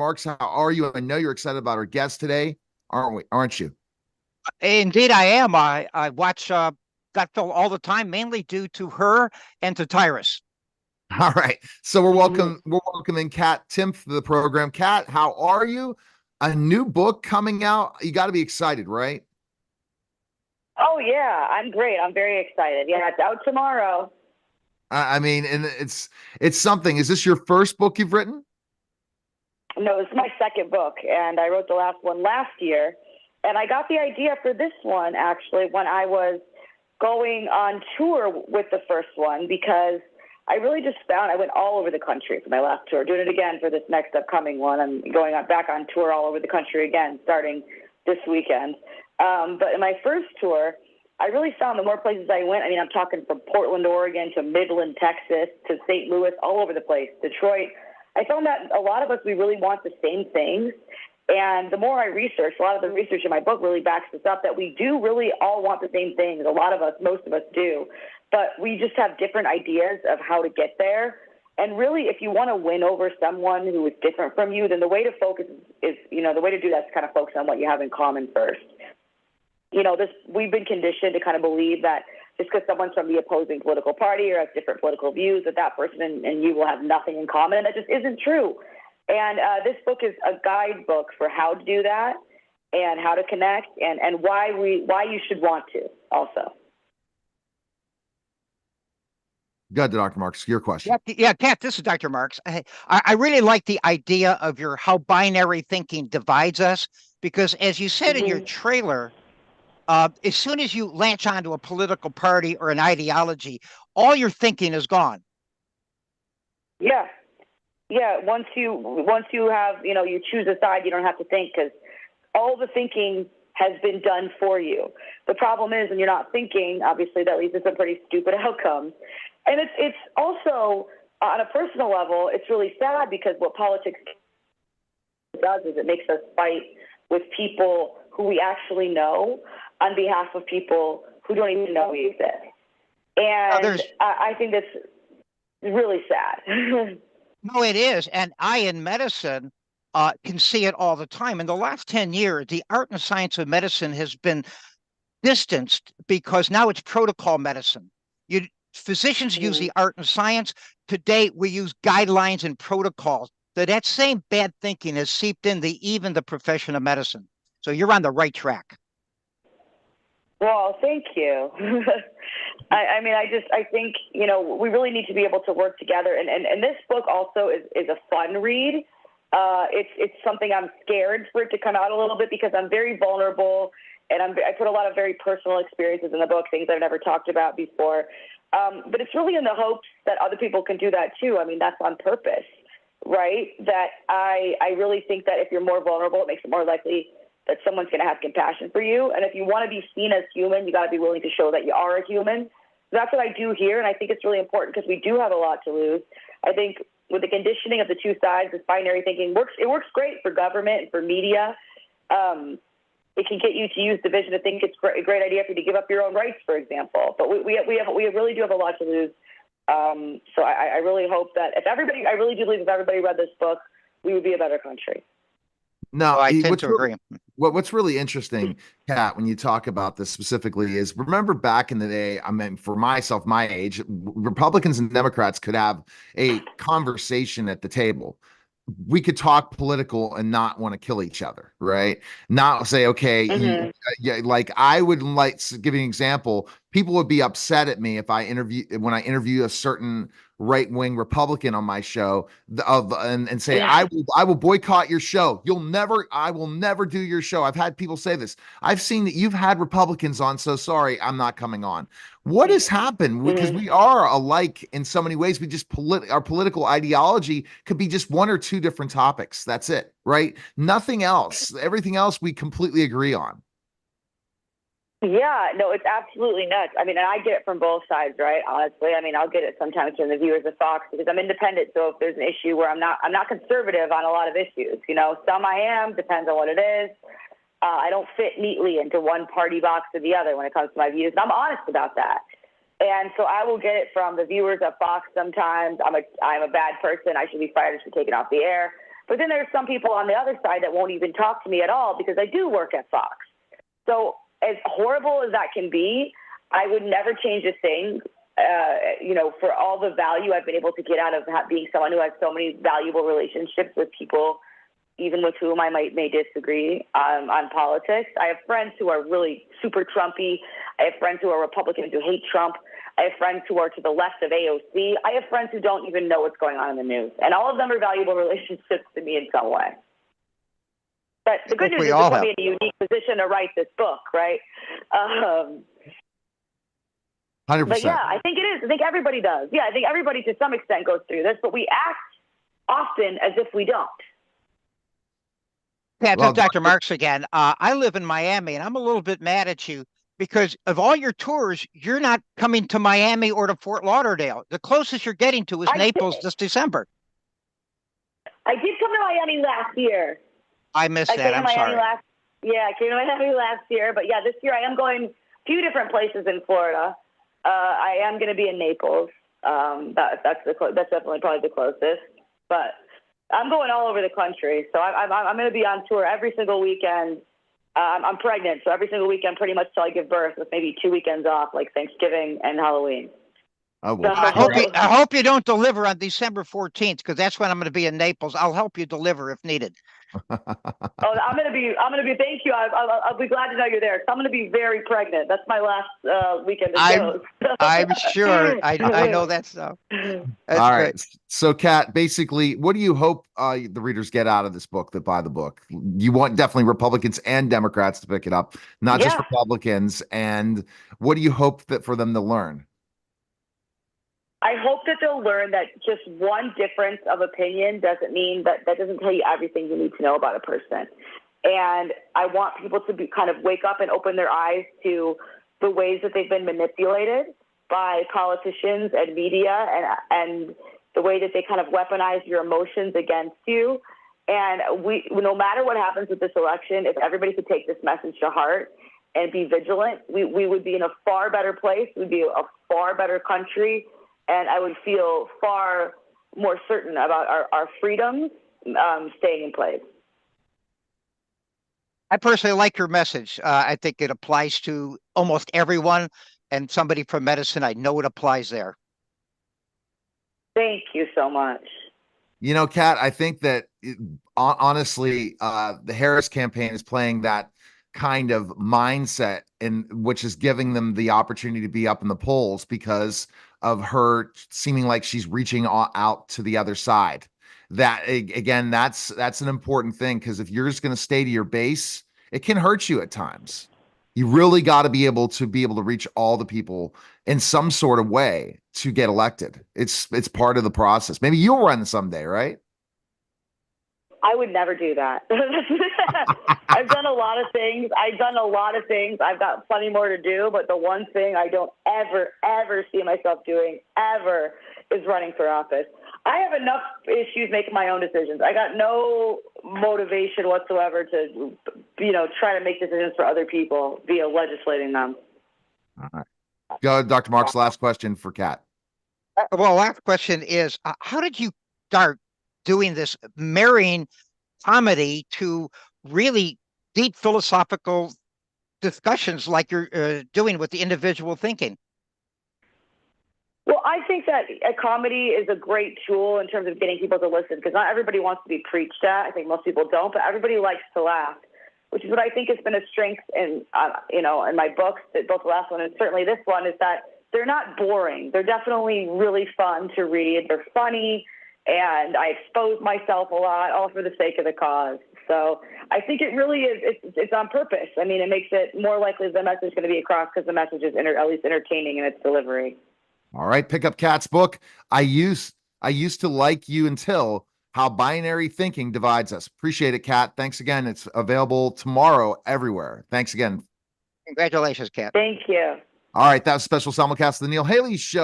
Marks. How are you? I know you're excited about our guest today, aren't we? Aren't you? Indeed, I am. I watch Gutfeld all the time, mainly due to her and to Tyrus. All right. So we're welcoming Kat Timpf to the program. Kat, how are you? A new book coming out. You got to be excited, right? Oh yeah, I'm great. I'm very excited. Yeah, it's out tomorrow. I mean, and it's something. Is this your first book you've written? No, this is my second book, and I wrote the last one last year. And I got the idea for this one actually when I was going on tour with the first one because I really just found I went all over the country for my last tour. Doing it again for this next upcoming one. I'm going back on tour all over the country again, starting this weekend. But in my first tour, I really found the more places I went, I mean, I'm talking from Portland, Oregon to Midland, Texas to St. Louis, all over the place, Detroit. I found that a lot of us, we really want the same things. And the more I research, a lot of the research in my book really backs this up, that we do really all want the same things. A lot of us, most of us do. But we just have different ideas of how to get there. And really, if you want to win over someone who is different from you, then the way to focus is, the way to do that is kind of focus on what you have in common first. We've been conditioned to kind of believe that just because someone's from the opposing political party or has different political views, that person and you will have nothing in common, and that just isn't true. And this book is a guidebook for how to do that and how to connect and why you should want to also. Go ahead, Dr. Marks. Your question. Yeah, Kat, this is Dr. Marks. I really like the idea of how binary thinking divides us because, as you said in your trailer, as soon as you latch onto a political party or an ideology, all your thinking is gone. Yeah. Yeah. Once you have, you choose a side, you don't have to think because all the thinking has been done for you. The problem is when you're not thinking, obviously that leads to some pretty stupid outcomes. And it's also on a personal level, it's really sad because what politics does is it makes us fight with people who we actually know on behalf of people who don't even know we exist. And I think that's really sad. No, it is. And I, in medicine, can see it all the time. In the last 10 years, the art and science of medicine has been distanced because now it's protocol medicine. Physicians use the art and science. Today, we use guidelines and protocols. So that same bad thinking has seeped into even the profession of medicine. So you're on the right track. Well, thank you. I think, we really need to be able to work together. And this book also is a fun read. It's something I'm scared for it to come out a little bit because I'm very vulnerable and I put a lot of very personal experiences in the book, things I've never talked about before. But it's really in the hopes that other people can do that too. I mean, that's on purpose, right? That I really think that if you're more vulnerable, it makes it more likely that someone's going to have compassion for you. And if you want to be seen as human, you got to be willing to show that you are a human. So that's what I do here. And I think it's really important because we do have a lot to lose. I think with the conditioning of the two sides, this binary thinking it works great for government and for media. It can get you to use division to think it's a great idea for you to give up your own rights, for example. But we really do have a lot to lose. So I really hope that I really do believe if everybody read this book, we would be a better country. No, I tend to agree. What's really interesting, Kat, when you talk about this specifically is remember back in the day, I mean, for myself, my age, Republicans and Democrats could have a conversation at the table. We could talk political and not want to kill each other, right? Not say, okay, yeah, like I would like to give you an example. People would be upset at me if when I interview a certain right-wing Republican on my show and say, I will boycott your show. I will never do your show. I've had people say this. I've seen that you've had Republicans on, so sorry, I'm not coming on. What has happened? Because we are alike in so many ways. We just our political ideology could be just one or two different topics. That's it, right? Nothing else. Everything else we completely agree on. Yeah, no, it's absolutely nuts. I mean, and I get it from both sides, right? Honestly, I mean, I'll get it sometimes from the viewers of Fox because I'm independent. So if there's an issue where I'm not conservative on a lot of issues, some I am, depends on what it is. I don't fit neatly into one party box or the other when it comes to my views. And I'm honest about that. And so I will get it from the viewers of Fox sometimes. I'm a bad person. I should be fired. I should be taken off the air. But then there's some people on the other side that won't even talk to me at all because I do work at Fox. So as horrible as that can be, I would never change a thing, for all the value I've been able to get out of being someone who has so many valuable relationships with people, even with whom I may disagree on politics. I have friends who are really super Trumpy. I have friends who are Republicans who hate Trump. I have friends who are to the left of AOC. I have friends who don't even know what's going on in the news. And all of them are valuable relationships to me in some way. But the good news is it put me in a unique position to write this book, right? 100%. But yeah, I think it is. I think everybody does. Yeah, I think everybody to some extent goes through this, but we act often as if we don't. Yeah, well, Dr. Marks again. I live in Miami, and I'm a little bit mad at you because of all your tours, you're not coming to Miami or to Fort Lauderdale. The closest you're getting to is Naples this December. I did come to Miami last year. I missed that. I'm sorry. I came to Miami last year, but yeah, this year I am going a few different places in Florida. I am going to be in Naples. That's definitely probably the closest, but I'm going all over the country. So I'm going to be on tour every single weekend. I'm pregnant, so every single weekend pretty much till I give birth, with maybe 2 weekends off, like Thanksgiving and Halloween. Oh, well, I hope you don't deliver on December 14th, because that's when I'm going to be in Naples. I'll help you deliver if needed. I'm going to be. Thank you. I'll be glad to know you're there. I'm going to be very pregnant. That's my last weekend. I'm sure. I know that stuff. All right. Great. So, Kat, basically, what do you hope the readers get out of this book that buy the book? You want definitely Republicans and Democrats to pick it up, not just Republicans. And what do you hope that for them to learn? I hope that they'll learn that just one difference of opinion doesn't mean that doesn't tell you everything you need to know about a person. And I want people to kind of wake up and open their eyes to the ways that they've been manipulated by politicians and media, and the way that they kind of weaponize your emotions against you. And no matter what happens with this election, if everybody could take this message to heart and be vigilant, we would be in a far better place. We'd be a far better country. And I would feel far more certain about our freedoms staying in place. I personally like your message. I think it applies to almost everyone, and somebody from medicine, I know it applies there. Thank you so much. You know, Kat, I think that honestly, the Harris campaign is playing that kind of mindset, which is giving them the opportunity to be up in the polls because of her seeming like she's reaching out to the other side. That again, that's an important thing, because if you're just going to stay to your base, it can hurt you at times. You really got to be able to reach all the people in some sort of way to get elected. It's part of the process. Maybe you'll run someday, right? I would never do that. I've done a lot of things. I've got plenty more to do, but the one thing I don't ever see myself doing ever is running for office. I have enough issues making my own decisions. I got no motivation whatsoever to, try to make decisions for other people via legislating them. All right. Go, Dr. Marks, last question for Kat. Well, last question is, how did you start doing this, marrying comedy to really deep philosophical discussions like you're doing with the individual thinking? Well, I think that a comedy is a great tool in terms of getting people to listen, because not everybody wants to be preached at. I think most people don't, but everybody likes to laugh, which is what I think has been a strength in my books, both the last one and certainly this one, is that they're not boring. They're definitely really fun to read. They're funny. And I expose myself a lot, all for the sake of the cause. So I think it really is, it's on purpose. I mean, it makes it more likely the message is going to be across because the message is at least entertaining in its delivery. All right, pick up Kat's book. I used to like you until How Binary Thinking Divides Us. Appreciate it, Kat. Thanks again. It's available tomorrow everywhere. Thanks again. Congratulations, Kat. Thank you. All right, that was a special simulcast of the Neil Haley Show.